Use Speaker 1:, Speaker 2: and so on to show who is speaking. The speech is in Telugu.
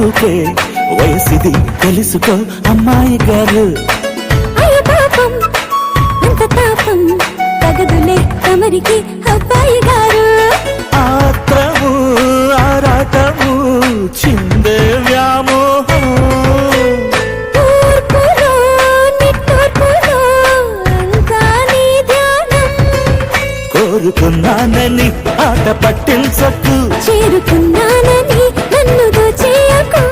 Speaker 1: ఓకే వయసిది తెలుసుకో అమ్మాయి గారు.
Speaker 2: అయ్య పాపం ఎంత తాపం తగదులే తమరికి అబ్బాయి గారు.
Speaker 1: ఆత్రము ఆరాటము చిందే వ్యామోహం
Speaker 2: తూర్పులో నిట్టూర్పులో అంతా నీ ధ్యానం.
Speaker 1: కోరుకున్నానని ఆట పట్టించకు
Speaker 2: చేరుకున్న